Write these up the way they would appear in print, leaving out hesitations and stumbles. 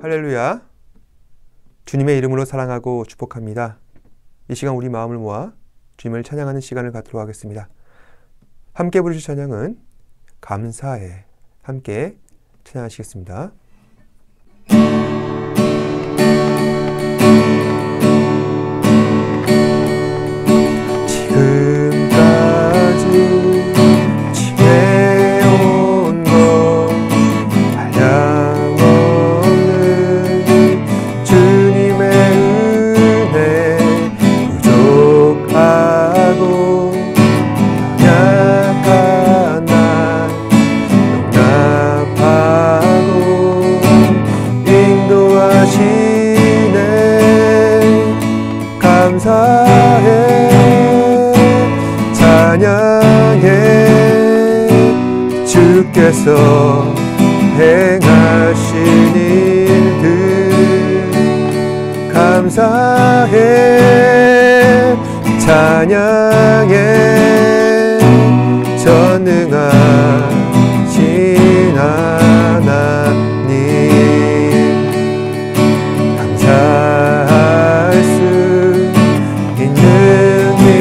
할렐루야. 주님의 이름으로 사랑하고 축복합니다. 이 시간 우리 마음을 모아 주님을 찬양하는 시간을 갖도록 하겠습니다. 함께 부르실 찬양은 감사해. 함께 찬양하시겠습니다. 주께서 행하신 일들 감사해. 찬양해. 전능하신 하나님 감사할 수 있는 일을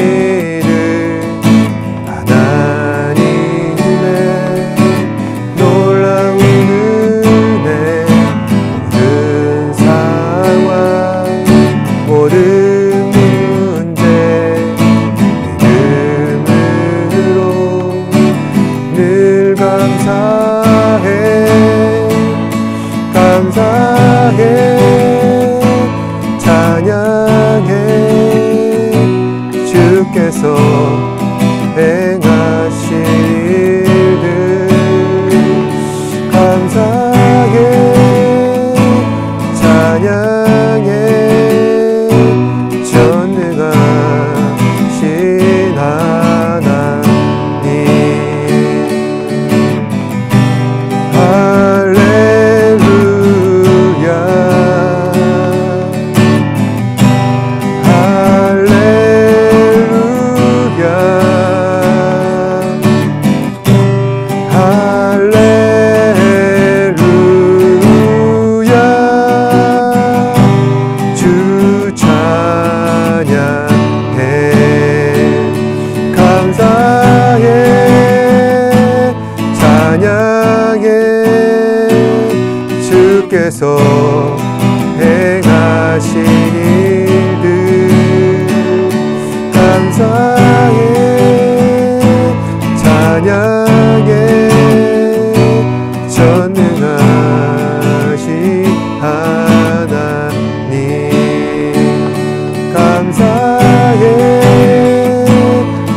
주께서 행하신 일들 감사해. 찬양해. 전능하신 하나님 할렐루야. 주께서 행하신 일들 감사해. 찬양해. 전능하신 하나님 감사해.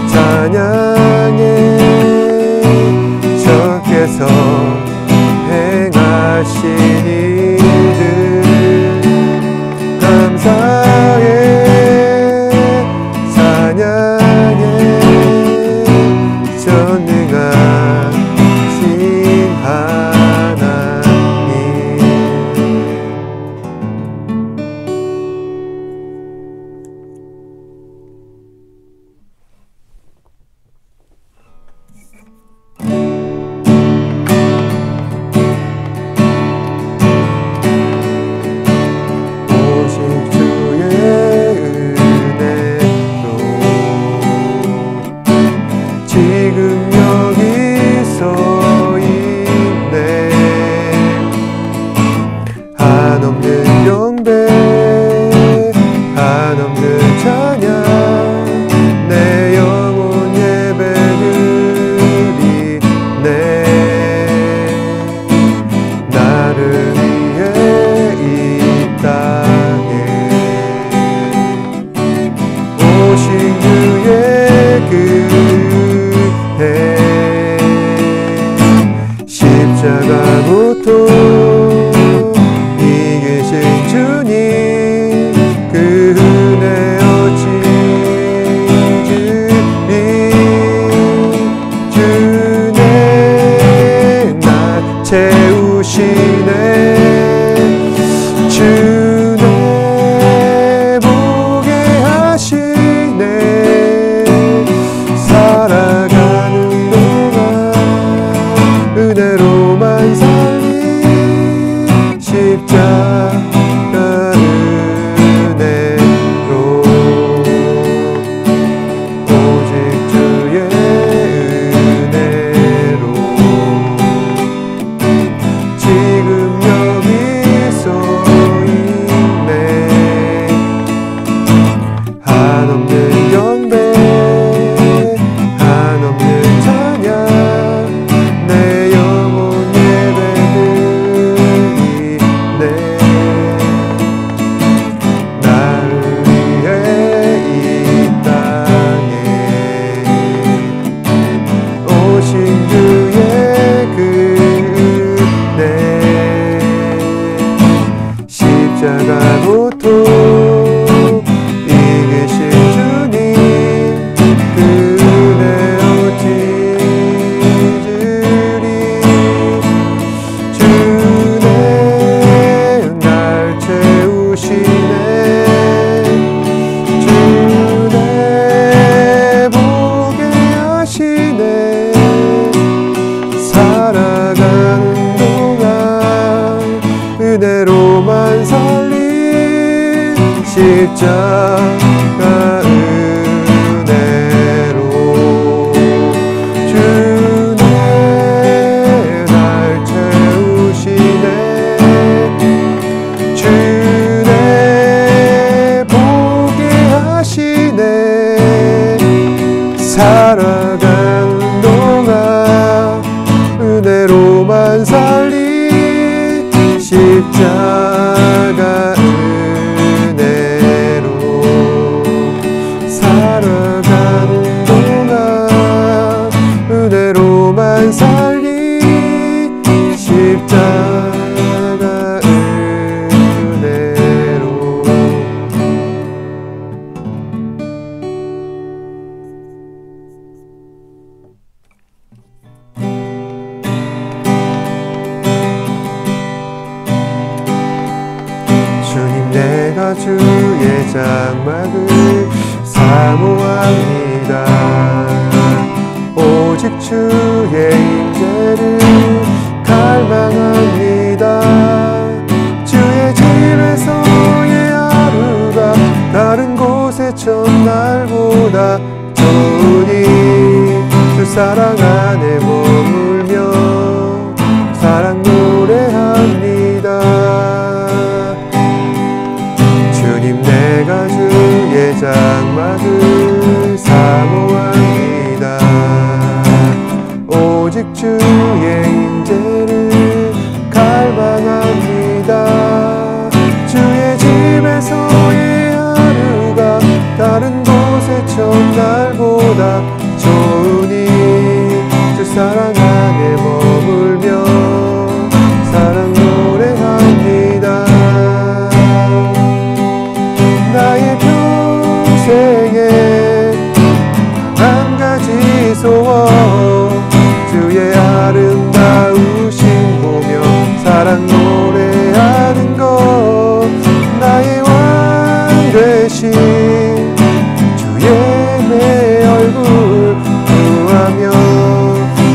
찬양해. 주께서 행하신 일들 감사해. 찬양해. 전능하신 하나님 은혜로만 살리 십자가 살아가는 동안 은혜로만 살리 십자가 은혜로 주내 날 채우시네 주내 보게 하시네 살아가는 동안 은혜로만 살리 십자가 은혜로 살아가는 동안 은혜로만 살리 십자가 은혜로 주님 내가 주의 장막을 사모합니다 오직 주의 임재를 갈망합니다 주의 집에서의 하루가 다른 곳의 첫날보다 좋으니 주 사랑 안에 머물며 사랑 노래합니다 주님 내가 주의 장막을 사모합니다 오직 주의 임재를 갈망합니다 주의 집에서의 하루가 다른 곳의 첫날보다 좋으니 주 사랑 안에 머물며 사랑 노래합니다 나의 평생에 한 가지 소원 주의 아름다우신 보며 사랑 노래하는 것 나의 왕 되신 주의 내 얼굴 구하며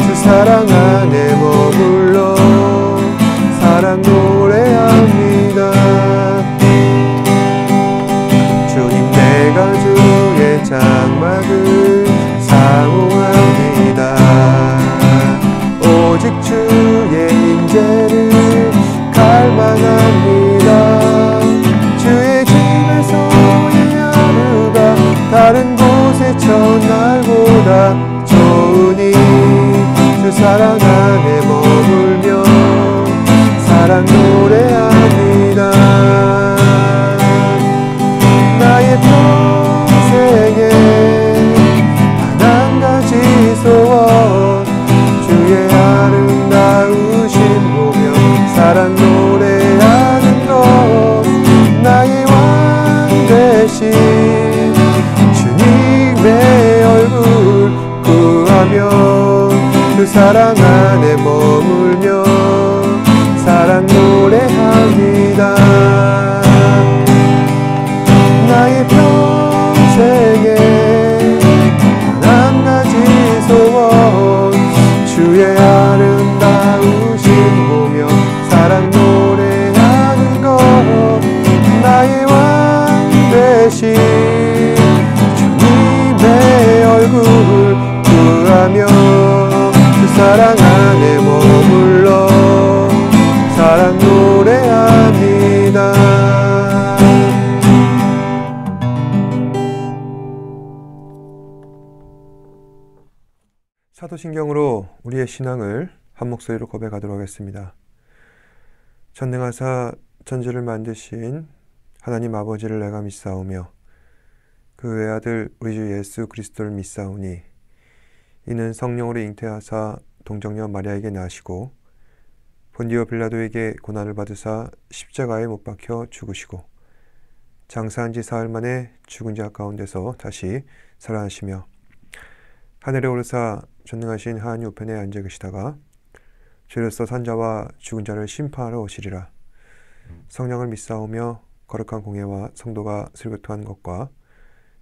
주 사랑 안에 머물러 사랑 노래합니다 주님 내가 주의 장막을 사모합니다 오직 주의 임재를 갈망합니다 주의 집에서의 하루가 다른 곳의 첫날보다 좋으니 주 사랑 안에 머물며 사랑 노래합니다 나의 평생에 한 가지 소원 주의 아름다우신 보며 사랑 노래하는 것 나의 왕 되신 주님의 얼굴 구하며 그 사랑 안에 머물며 사랑 노래합니다 나의 평생에 한 가지 소원 주의 아름다우신 보며 사랑 노래하는 것 나의 왕 되신 주님의 얼굴 구하며 그 사랑 안에 머물러 사랑 노래합니다 사도신경으로 우리의 신앙을 한 목소리로 고백하도록 하겠습니다. 전능하사 천지를 만드신 하나님 아버지를 내가 믿사오며 그 외아들 우리 주 예수 그리스도를 믿사오니 이는 성령으로 잉태하사 동정녀 마리아에게 나시고 본디오 빌라도에게 고난을 받으사 십자가에 못 박혀 죽으시고 장사한 지 사흘 만에 죽은 자 가운데서 다시 살아나시며 하늘에 오르사 전능하신 하나님 우편에 앉아 계시다가 죄로서 산자와 죽은 자를 심판하러 오시리라. 성령을 믿사오며 거룩한 공예와 성도가 슬교토한 것과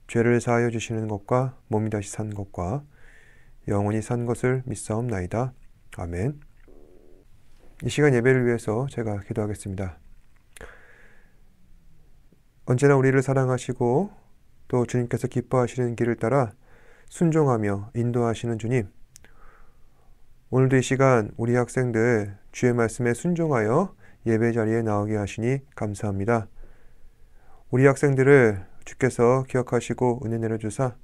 죄를 사하여 주시는 것과 몸이 다시 산 것과 영원히 산 것을 믿사옵나이다. 아멘. 이 시간 예배를 위해서 제가 기도하겠습니다. 언제나 우리를 사랑하시고 또 주님께서 기뻐하시는 길을 따라 순종하며 인도하시는 주님, 오늘도 이 시간 우리 학생들 주의 말씀에 순종하여 예배 자리에 나오게 하시니 감사합니다. 우리 학생들을 주께서 기억하시고 은혜 내려주사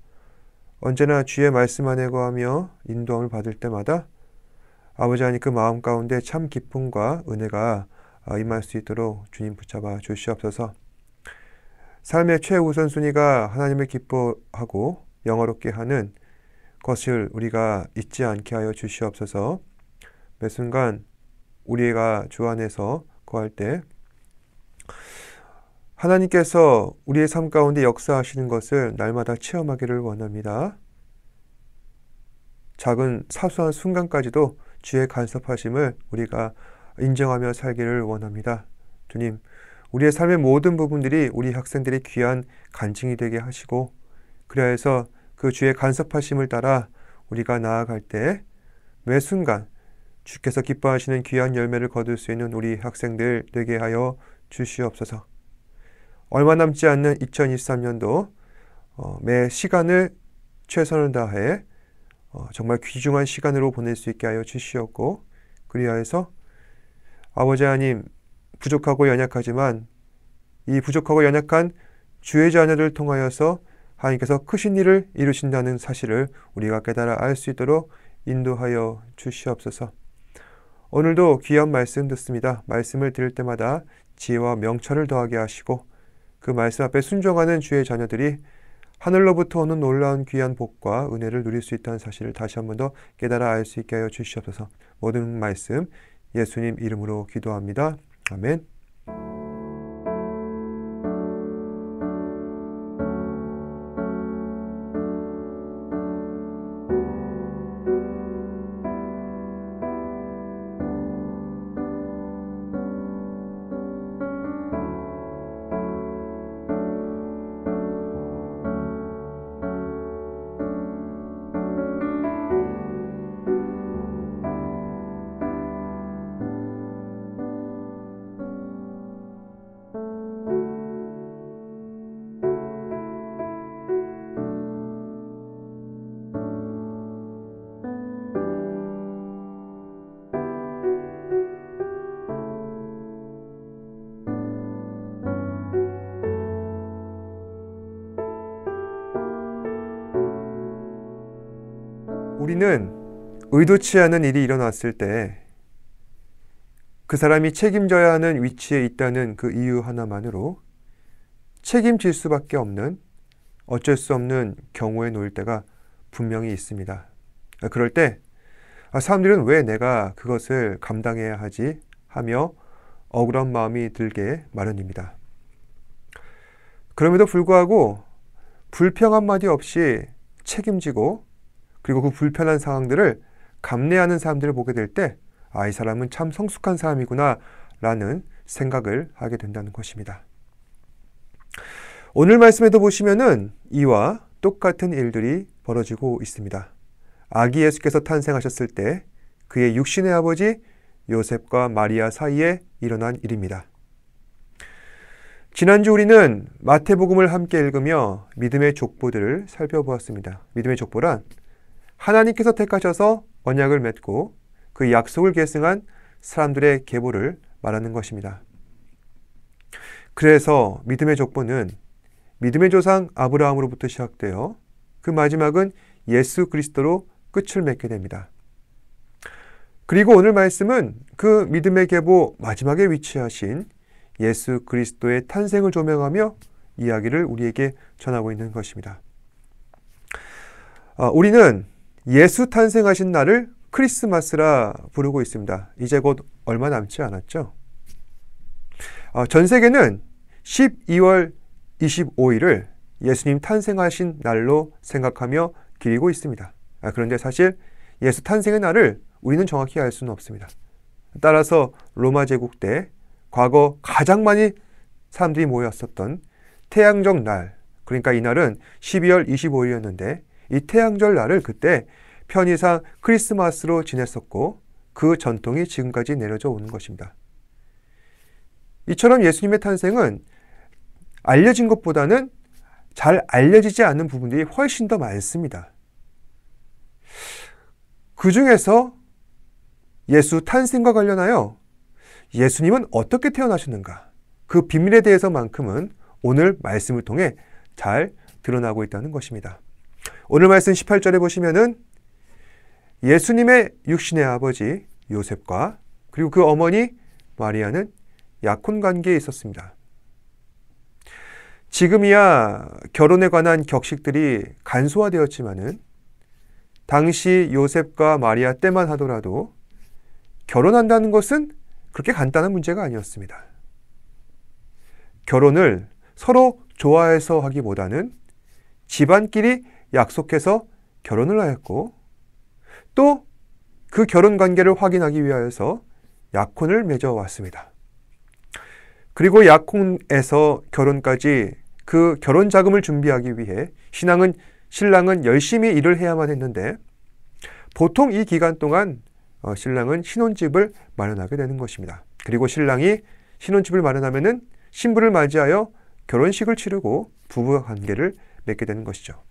언제나 주의 말씀 안에 거하며 인도함을 받을 때마다 아버지 하나님 그 마음 가운데 참 기쁨과 은혜가 임할 수 있도록 주님 붙잡아 주시옵소서. 삶의 최우선순위가 하나님을 기뻐하고 영화롭게 하는 것을 우리가 잊지 않게 하여 주시옵소서. 매 순간 우리가 주 안에서 거할 때 하나님께서 우리의 삶 가운데 역사하시는 것을 날마다 체험하기를 원합니다. 작은 사소한 순간까지도 주의 간섭하심을 우리가 인정하며 살기를 원합니다. 주님, 우리의 삶의 모든 부분들이 우리 학생들의 귀한 간증이 되게 하시고 그래야 해서 그 주의 간섭하심을 따라 우리가 나아갈 때 매 순간 주께서 기뻐하시는 귀한 열매를 거둘 수 있는 우리 학생들 되게 하여 주시옵소서. 얼마 남지 않는 2023년도 매 시간을 최선을 다해 정말 귀중한 시간으로 보낼 수 있게 하여 주시옵고 그리하여서 아버지 하나님 부족하고 연약하지만 이 부족하고 연약한 주의 자녀들을 통하여서 하나님께서 크신 일을 이루신다는 사실을 우리가 깨달아 알 수 있도록 인도하여 주시옵소서. 오늘도 귀한 말씀 듣습니다. 말씀을 들을 때마다 지혜와 명철을 더하게 하시고 그 말씀 앞에 순종하는 주의 자녀들이 하늘로부터 오는 놀라운 귀한 복과 은혜를 누릴 수 있다는 사실을 다시 한 번 더 깨달아 알 수 있게 하여 주시옵소서. 모든 말씀 예수님 이름으로 기도합니다. 아멘. 우리는 의도치 않은 일이 일어났을 때 그 사람이 책임져야 하는 위치에 있다는 그 이유 하나만으로 책임질 수밖에 없는 어쩔 수 없는 경우에 놓일 때가 분명히 있습니다. 그럴 때 사람들은 왜 내가 그것을 감당해야 하지 하며 억울한 마음이 들게 마련입니다. 그럼에도 불구하고 불평 한마디 없이 책임지고 그리고 그 불편한 상황들을 감내하는 사람들을 보게 될 때 이 사람은 참 성숙한 사람이구나 라는 생각을 하게 된다는 것입니다. 오늘 말씀에도 보시면은 이와 똑같은 일들이 벌어지고 있습니다. 아기 예수께서 탄생하셨을 때 그의 육신의 아버지 요셉과 마리아 사이에 일어난 일입니다. 지난주 우리는 마태복음을 함께 읽으며 믿음의 족보들을 살펴보았습니다. 믿음의 족보란 하나님께서 택하셔서 언약을 맺고 그 약속을 계승한 사람들의 계보를 말하는 것입니다. 그래서 믿음의 족보는 믿음의 조상 아브라함으로부터 시작되어 그 마지막은 예수 그리스도로 끝을 맺게 됩니다. 그리고 오늘 말씀은 그 믿음의 계보 마지막에 위치하신 예수 그리스도의 탄생을 조명하며 이야기를 우리에게 전하고 있는 것입니다. 우리는 예수 탄생하신 날을 크리스마스라 부르고 있습니다. 이제 곧 얼마 남지 않았죠? 전 세계는 12월 25일을 예수님 탄생하신 날로 생각하며 기리고 있습니다. 그런데 사실 예수 탄생의 날을 우리는 정확히 알 수는 없습니다. 따라서 로마 제국 때 과거 가장 많이 사람들이 모였었던 태양적 날, 그러니까 이날은 12월 25일이었는데 이 태양절 날을 그때 편의상 크리스마스로 지냈었고 그 전통이 지금까지 내려져 오는 것입니다. 이처럼 예수님의 탄생은 알려진 것보다는 잘 알려지지 않는 부분들이 훨씬 더 많습니다. 그 중에서 예수 탄생과 관련하여 예수님은 어떻게 태어나셨는가? 그 비밀에 대해서만큼은 오늘 말씀을 통해 잘 드러나고 있다는 것입니다. 오늘 말씀 18절에 보시면은 예수님의 육신의 아버지 요셉과 그리고 그 어머니 마리아는 약혼 관계에 있었습니다. 지금이야 결혼에 관한 격식들이 간소화되었지만은 당시 요셉과 마리아 때만 하더라도 결혼한다는 것은 그렇게 간단한 문제가 아니었습니다. 결혼을 서로 좋아해서 하기보다는 집안끼리 약속해서 결혼을 하였고 또 그 결혼 관계를 확인하기 위하여서 약혼을 맺어왔습니다. 그리고 약혼에서 결혼까지 그 결혼 자금을 준비하기 위해 신랑은 열심히 일을 해야만 했는데 보통 이 기간 동안 신랑은 신혼집을 마련하게 되는 것입니다. 그리고 신랑이 신혼집을 마련하면은 신부를 맞이하여 결혼식을 치르고 부부 관계를 맺게 되는 것이죠.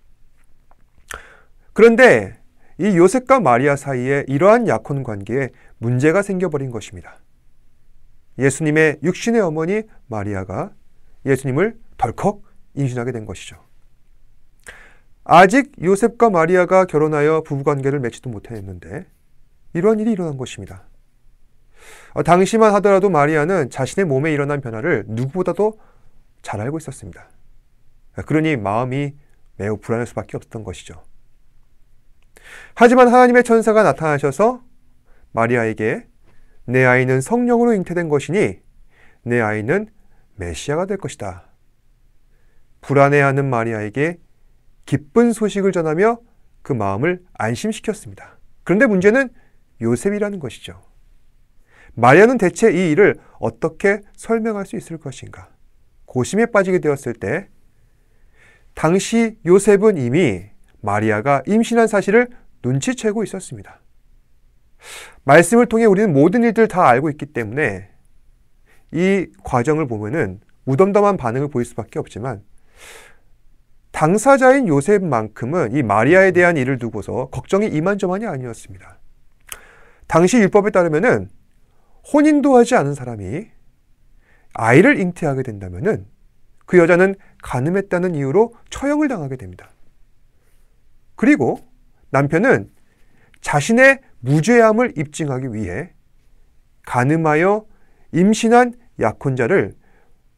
그런데 이 요셉과 마리아 사이에 이러한 약혼 관계에 문제가 생겨버린 것입니다. 예수님의 육신의 어머니 마리아가 예수님을 덜컥 임신하게 된 것이죠. 아직 요셉과 마리아가 결혼하여 부부관계를 맺지도 못했는데 이러한 일이 일어난 것입니다. 당시만 하더라도 마리아는 자신의 몸에 일어난 변화를 누구보다도 잘 알고 있었습니다. 그러니 마음이 매우 불안할 수밖에 없었던 것이죠. 하지만 하나님의 천사가 나타나셔서 마리아에게 내 아이는 성령으로 잉태된 것이니 내 아이는 메시아가 될 것이다. 불안해하는 마리아에게 기쁜 소식을 전하며 그 마음을 안심시켰습니다. 그런데 문제는 요셉이라는 것이죠. 마리아는 대체 이 일을 어떻게 설명할 수 있을 것인가? 고심에 빠지게 되었을 때 당시 요셉은 이미 마리아가 임신한 사실을 눈치채고 있었습니다. 말씀을 통해 우리는 모든 일들을 다 알고 있기 때문에 이 과정을 보면은 무덤덤한 반응을 보일 수밖에 없지만 당사자인 요셉만큼은 이 마리아에 대한 일을 두고서 걱정이 이만저만이 아니었습니다. 당시 율법에 따르면은 혼인도 하지 않은 사람이 아이를 잉태하게 된다면은 그 여자는 간음했다는 이유로 처형을 당하게 됩니다. 그리고 남편은 자신의 무죄함을 입증하기 위해 간음하여 임신한 약혼자를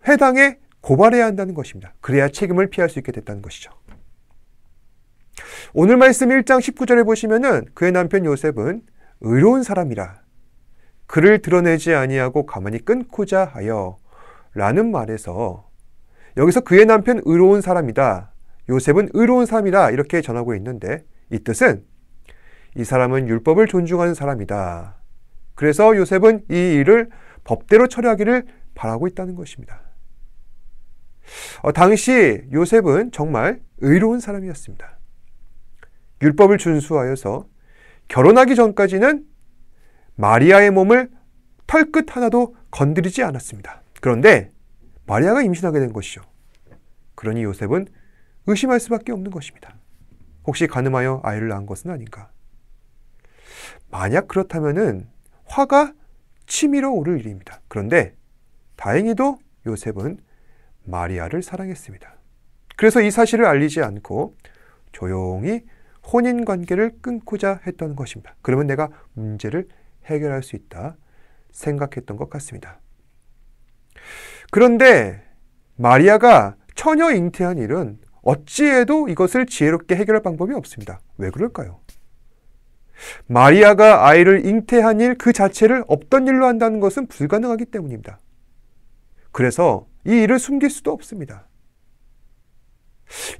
회당에 고발해야 한다는 것입니다. 그래야 책임을 피할 수 있게 됐다는 것이죠. 오늘 말씀 1장 19절에 보시면은 그의 남편 요셉은 의로운 사람이라 그를 드러내지 아니하고 가만히 끊고자 하여 라는 말에서 여기서 그의 남편 의로운 사람이다. 요셉은 의로운 사람이다. 이렇게 전하고 있는데 이 뜻은 이 사람은 율법을 존중하는 사람이다. 그래서 요셉은 이 일을 법대로 처리하기를 바라고 있다는 것입니다. 당시 요셉은 정말 의로운 사람이었습니다. 율법을 준수하여서 결혼하기 전까지는 마리아의 몸을 털끝 하나도 건드리지 않았습니다. 그런데 마리아가 임신하게 된 것이죠. 그러니 요셉은 의심할 수밖에 없는 것입니다. 혹시 간음하여 아이를 낳은 것은 아닌가? 만약 그렇다면은 화가 치밀어 오를 일입니다. 그런데 다행히도 요셉은 마리아를 사랑했습니다. 그래서 이 사실을 알리지 않고 조용히 혼인 관계를 끊고자 했던 것입니다. 그러면 내가 문제를 해결할 수 있다 생각했던 것 같습니다. 그런데 마리아가 처녀 잉태한 일은 어찌해도 이것을 지혜롭게 해결할 방법이 없습니다. 왜 그럴까요? 마리아가 아이를 잉태한 일 그 자체를 없던 일로 한다는 것은 불가능하기 때문입니다. 그래서 이 일을 숨길 수도 없습니다.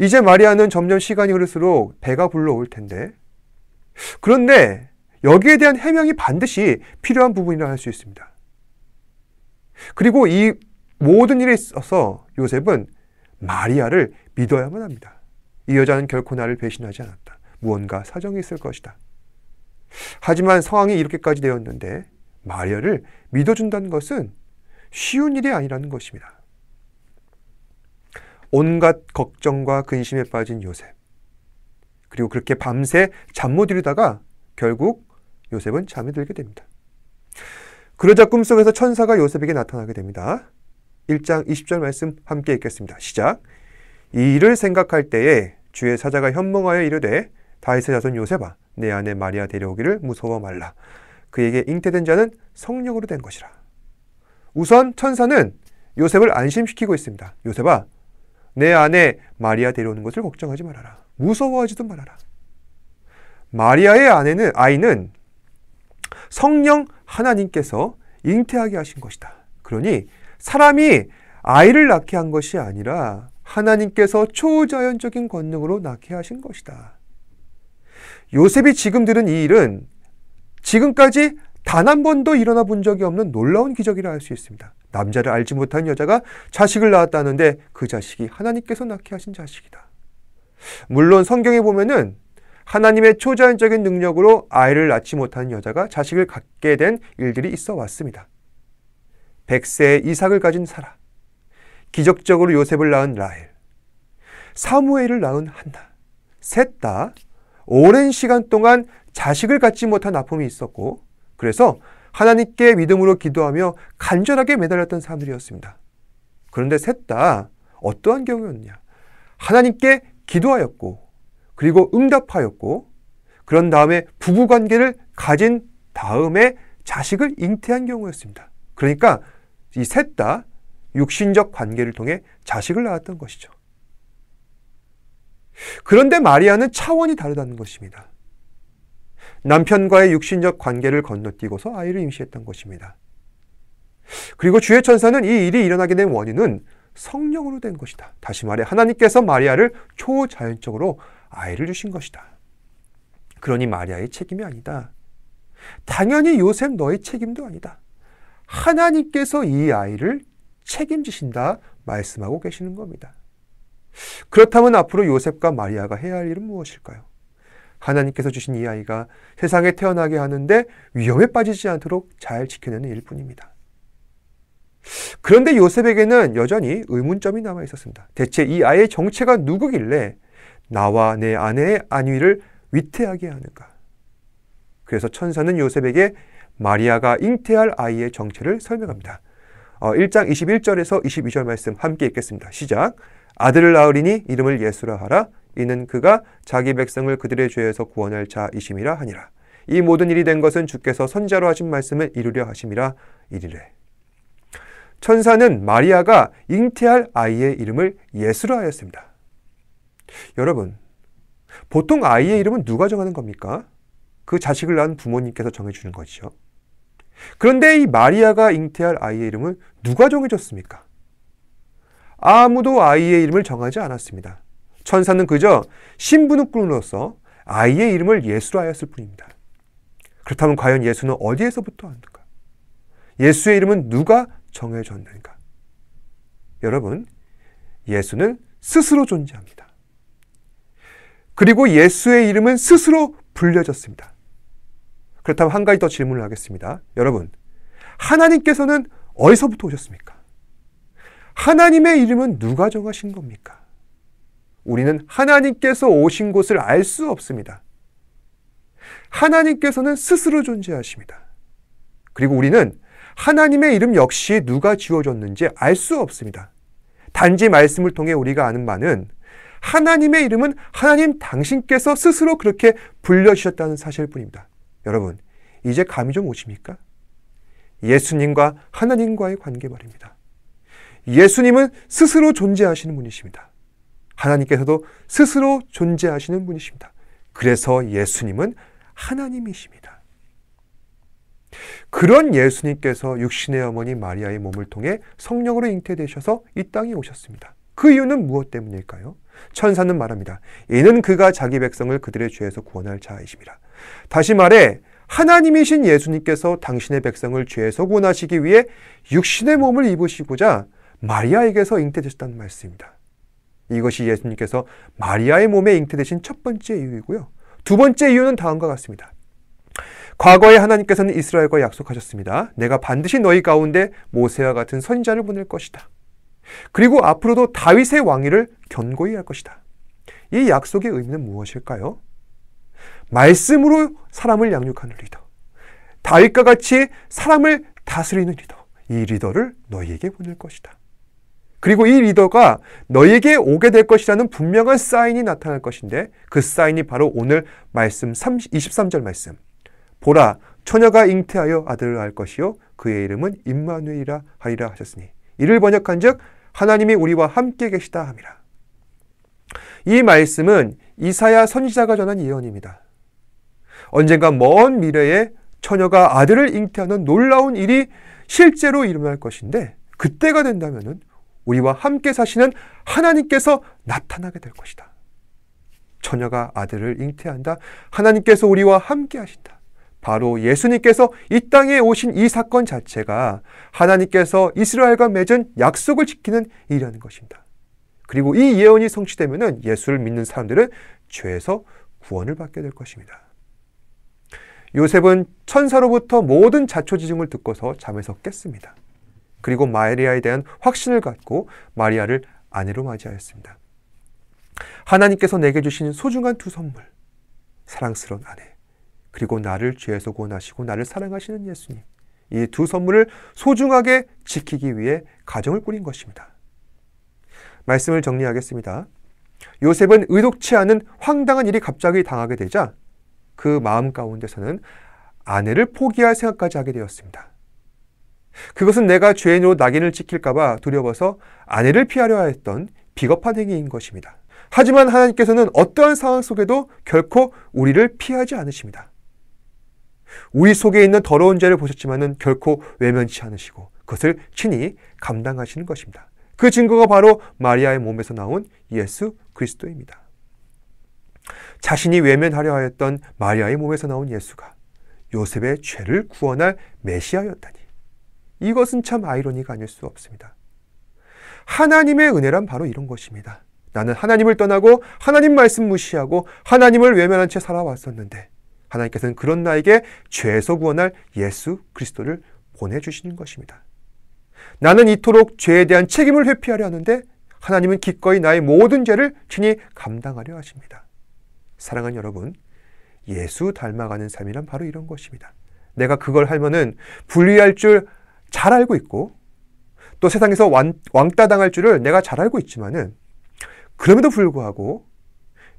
이제 마리아는 점점 시간이 흐를수록 배가 불러올 텐데 그런데 여기에 대한 해명이 반드시 필요한 부분이라 할 수 있습니다. 그리고 이 모든 일에 있어서 요셉은 마리아를 믿어야만 합니다. 이 여자는 결코 나를 배신하지 않았다. 무언가 사정이 있을 것이다. 하지만 상황이 이렇게까지 되었는데 마리아를 믿어준다는 것은 쉬운 일이 아니라는 것입니다. 온갖 걱정과 근심에 빠진 요셉. 그리고 그렇게 밤새 잠 못 이루다가 결국 요셉은 잠에 들게 됩니다. 그러자 꿈속에서 천사가 요셉에게 나타나게 됩니다. 1장 20절 말씀 함께 읽겠습니다. 시작. 이 일을 생각할 때에 주의 사자가 현몽하여 이르되 다윗의 자손 요셉아 내 아내 마리아 데려오기를 무서워 말라. 그에게 잉태된 자는 성령으로 된 것이라. 우선 천사는 요셉을 안심시키고 있습니다. 요셉아 내 아내 마리아 데려오는 것을 걱정하지 말아라. 무서워하지도 말아라. 마리아의 아이는 성령 하나님께서 잉태하게 하신 것이다. 그러니 사람이 아이를 낳게 한 것이 아니라 하나님께서 초자연적인 권능으로 낳게 하신 것이다. 요셉이 지금 들은 이 일은 지금까지 단 한 번도 일어나 본 적이 없는 놀라운 기적이라 할 수 있습니다. 남자를 알지 못한 여자가 자식을 낳았다는데 그 자식이 하나님께서 낳게 하신 자식이다. 물론 성경에 보면은 하나님의 초자연적인 능력으로 아이를 낳지 못한 여자가 자식을 갖게 된 일들이 있어 왔습니다. 100세의 이삭을 가진 사라, 기적적으로 요셉을 낳은 라헬, 사무엘을 낳은 한나, 셋 다 오랜 시간 동안 자식을 갖지 못한 아픔이 있었고 그래서 하나님께 믿음으로 기도하며 간절하게 매달렸던 사람들이었습니다. 그런데 셋 다 어떠한 경우였냐? 하나님께 기도하였고 그리고 응답하였고 그런 다음에 부부관계를 가진 다음에 자식을 잉태한 경우였습니다. 그러니까 이 셋 다 육신적 관계를 통해 자식을 낳았던 것이죠. 그런데 마리아는 차원이 다르다는 것입니다. 남편과의 육신적 관계를 건너뛰고서 아이를 임시했던 것입니다. 그리고 주의 천사는 이 일이 일어나게 된 원인은 성령으로 된 것이다. 다시 말해 하나님께서 마리아를 초자연적으로 아이를 주신 것이다. 그러니 마리아의 책임이 아니다. 당연히 요셉 너의 책임도 아니다. 하나님께서 이 아이를 책임지신다 말씀하고 계시는 겁니다. 그렇다면 앞으로 요셉과 마리아가 해야 할 일은 무엇일까요? 하나님께서 주신 이 아이가 세상에 태어나게 하는데 위험에 빠지지 않도록 잘 지켜내는 일뿐입니다. 그런데 요셉에게는 여전히 의문점이 남아 있었습니다. 대체 이 아이의 정체가 누구길래 나와 내 아내의 안위를 위태하게 하는가? 그래서 천사는 요셉에게 마리아가 잉태할 아이의 정체를 설명합니다. 1장 21절에서 22절 말씀 함께 읽겠습니다. 시작. 아들을 낳으리니 이름을 예수라 하라. 이는 그가 자기 백성을 그들의 죄에서 구원할 자이심이라 하니라. 이 모든 일이 된 것은 주께서 선지자로 하신 말씀을 이루려 하심이라 이르래. 천사는 마리아가 잉태할 아이의 이름을 예수라 하였습니다. 여러분, 보통 아이의 이름은 누가 정하는 겁니까? 그 자식을 낳은 부모님께서 정해주는 것이죠. 그런데 이 마리아가 잉태할 아이의 이름은 누가 정해줬습니까? 아무도 아이의 이름을 정하지 않았습니다. 천사는 그저 신부님으로서 아이의 이름을 예수라 하였을 뿐입니다. 그렇다면 과연 예수는 어디에서부터 왔는가? 예수의 이름은 누가 정해줬는가? 여러분, 예수는 스스로 존재합니다. 그리고 예수의 이름은 스스로 불려졌습니다. 그렇다면 한 가지 더 질문을 하겠습니다. 여러분, 하나님께서는 어디서부터 오셨습니까? 하나님의 이름은 누가 정하신 겁니까? 우리는 하나님께서 오신 곳을 알 수 없습니다. 하나님께서는 스스로 존재하십니다. 그리고 우리는 하나님의 이름 역시 누가 지어줬는지 알 수 없습니다. 단지 말씀을 통해 우리가 아는 바는 하나님의 이름은 하나님 당신께서 스스로 그렇게 불려주셨다는 사실일 뿐입니다. 여러분, 이제 감이 좀 오십니까? 예수님과 하나님과의 관계 말입니다. 예수님은 스스로 존재하시는 분이십니다. 하나님께서도 스스로 존재하시는 분이십니다. 그래서 예수님은 하나님이십니다. 그런 예수님께서 육신의 어머니 마리아의 몸을 통해 성령으로 잉태되셔서 이 땅에 오셨습니다. 그 이유는 무엇 때문일까요? 천사는 말합니다. 이는 그가 자기 백성을 그들의 죄에서 구원할 자이심이라. 다시 말해 하나님이신 예수님께서 당신의 백성을 죄에서 구원하시기 위해 육신의 몸을 입으시고자 마리아에게서 잉태되셨다는 말씀입니다. 이것이 예수님께서 마리아의 몸에 잉태되신 첫 번째 이유이고요. 두 번째 이유는 다음과 같습니다. 과거에 하나님께서는 이스라엘과 약속하셨습니다. 내가 반드시 너희 가운데 모세와 같은 선지자를 보낼 것이다. 그리고 앞으로도 다윗의 왕위를 견고히 할 것이다. 이 약속의 의미는 무엇일까요? 말씀으로 사람을 양육하는 리더, 다윗과 같이 사람을 다스리는 리더, 이 리더를 너희에게 보낼 것이다. 그리고 이 리더가 너희에게 오게 될 것이라는 분명한 사인이 나타날 것인데, 그 사인이 바로 오늘 말씀 23절 말씀. 보라, 처녀가 잉태하여 아들을 낳을 것이요 그의 이름은 임마누엘이라 하리라 하셨으니, 이를 번역한 즉 하나님이 우리와 함께 계시다 함이라. 이 말씀은 이사야 선지자가 전한 예언입니다. 언젠가 먼 미래에 처녀가 아들을 잉태하는 놀라운 일이 실제로 일어날 것인데, 그때가 된다면은 우리와 함께 사시는 하나님께서 나타나게 될 것이다. 처녀가 아들을 잉태한다. 하나님께서 우리와 함께 하신다. 바로 예수님께서 이 땅에 오신 이 사건 자체가 하나님께서 이스라엘과 맺은 약속을 지키는 일이라는 것입니다. 그리고 이 예언이 성취되면은 예수를 믿는 사람들은 죄에서 구원을 받게 될 것입니다. 요셉은 천사로부터 모든 자초지종을 듣고서 잠에서 깼습니다. 그리고 마리아에 대한 확신을 갖고 마리아를 아내로 맞이하였습니다. 하나님께서 내게 주신 소중한 두 선물, 사랑스러운 아내, 그리고 나를 죄에서 구원하시고 나를 사랑하시는 예수님, 이 두 선물을 소중하게 지키기 위해 가정을 꾸린 것입니다. 말씀을 정리하겠습니다. 요셉은 의도치 않은 황당한 일이 갑자기 당하게 되자 그 마음 가운데서는 아내를 포기할 생각까지 하게 되었습니다. 그것은 내가 죄인으로 낙인을 찍힐까 봐 두려워서 아내를 피하려 했던 비겁한 행위인 것입니다. 하지만 하나님께서는 어떠한 상황 속에도 결코 우리를 피하지 않으십니다. 우리 속에 있는 더러운 죄를 보셨지만은 결코 외면치 않으시고 그것을 친히 감당하시는 것입니다. 그 증거가 바로 마리아의 몸에서 나온 예수 그리스도입니다. 자신이 외면하려 하였던 마리아의 몸에서 나온 예수가 요셉의 죄를 구원할 메시아였다니, 이것은 참 아이러니가 아닐 수 없습니다. 하나님의 은혜란 바로 이런 것입니다. 나는 하나님을 떠나고 하나님 말씀 무시하고 하나님을 외면한 채 살아왔었는데 하나님께서는 그런 나에게 죄에서 구원할 예수 그리스도를 보내주시는 것입니다. 나는 이토록 죄에 대한 책임을 회피하려 하는데 하나님은 기꺼이 나의 모든 죄를 친히 감당하려 하십니다. 사랑하는 여러분, 예수 닮아가는 삶이란 바로 이런 것입니다. 내가 그걸 하면은 불리할 줄 잘 알고 있고 또 세상에서 왕따 당할 줄을 내가 잘 알고 있지만은 그럼에도 불구하고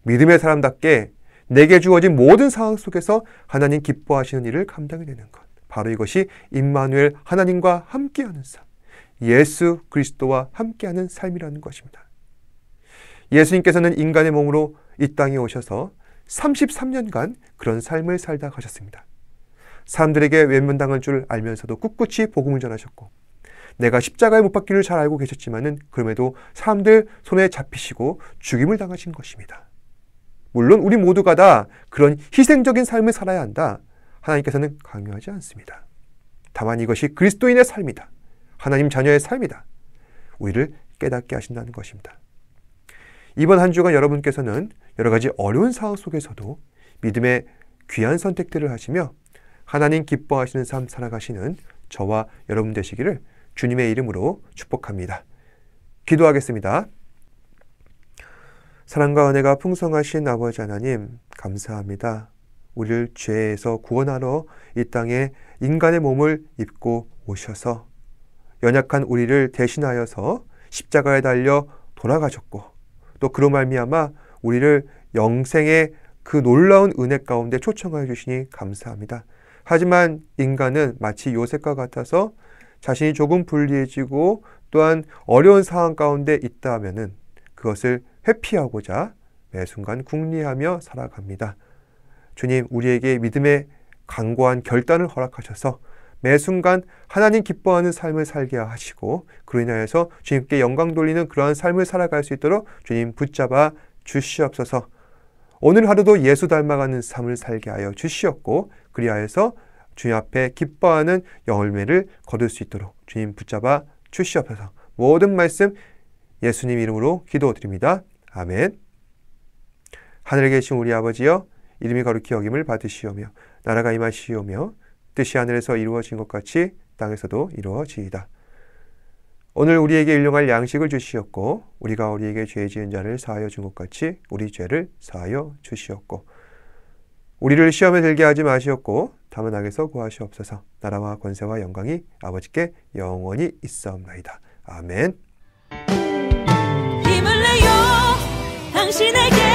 믿음의 사람답게 내게 주어진 모든 상황 속에서 하나님 기뻐하시는 일을 감당해내는 것, 바로 이것이 임마누엘 하나님과 함께하는 삶, 예수 그리스도와 함께하는 삶이라는 것입니다. 예수님께서는 인간의 몸으로 이 땅에 오셔서 33년간 그런 삶을 살다 가셨습니다. 사람들에게 외면당할 줄 알면서도 꿋꿋이 복음을 전하셨고, 내가 십자가에 못 박기를 잘 알고 계셨지만은 그럼에도 사람들 손에 잡히시고 죽임을 당하신 것입니다. 물론 우리 모두가 다 그런 희생적인 삶을 살아야 한다, 하나님께서는 강요하지 않습니다. 다만 이것이 그리스도인의 삶이다, 하나님 자녀의 삶이다, 우리를 깨닫게 하신다는 것입니다. 이번 한 주간 여러분께서는 여러 가지 어려운 상황 속에서도 믿음의 귀한 선택들을 하시며 하나님 기뻐하시는 삶 살아가시는 저와 여러분 되시기를 주님의 이름으로 축복합니다. 기도하겠습니다. 사랑과 은혜가 풍성하신 아버지 하나님, 감사합니다. 우리를 죄에서 구원하러 이 땅에 인간의 몸을 입고 오셔서 연약한 우리를 대신하여서 십자가에 달려 돌아가셨고, 또 그로 말미암아 우리를 영생의 그 놀라운 은혜 가운데 초청하여 주시니 감사합니다. 하지만 인간은 마치 요셉과 같아서 자신이 조금 불리해지고 또한 어려운 상황 가운데 있다 하면은 그것을 회피하고자 매 순간 궁리하며 살아갑니다. 주님, 우리에게 믿음의 강고한 결단을 허락하셔서 매 순간 하나님 기뻐하는 삶을 살게 하시고, 그로 인하여서 주님께 영광 돌리는 그러한 삶을 살아갈 수 있도록 주님 붙잡아 주시옵소서. 오늘 하루도 예수 닮아가는 삶을 살게 하여 주시옵고, 그리하여서 주님 앞에 기뻐하는 열매를 거둘 수 있도록 주님 붙잡아 주시옵소서. 모든 말씀 예수님 이름으로 기도드립니다. 아멘. 하늘에 계신 우리 아버지여, 이름이 거룩히 여김을 받으시오며 나라가 임하시오며 뜻이 하늘에서 이루어진 것 같이 땅에서도 이루어지이다. 오늘 우리에게 일용할 양식을 주시었고 우리가 우리에게 죄 지은 자를 사하여 준 것 같이 우리 죄를 사하여 주시었고 우리를 시험에 들게 하지 마시었고 다만 악에서 구하시옵소서. 나라와 권세와 영광이 아버지께 영원히 있사옵나이다. 아멘. 힘을 내요 당신에게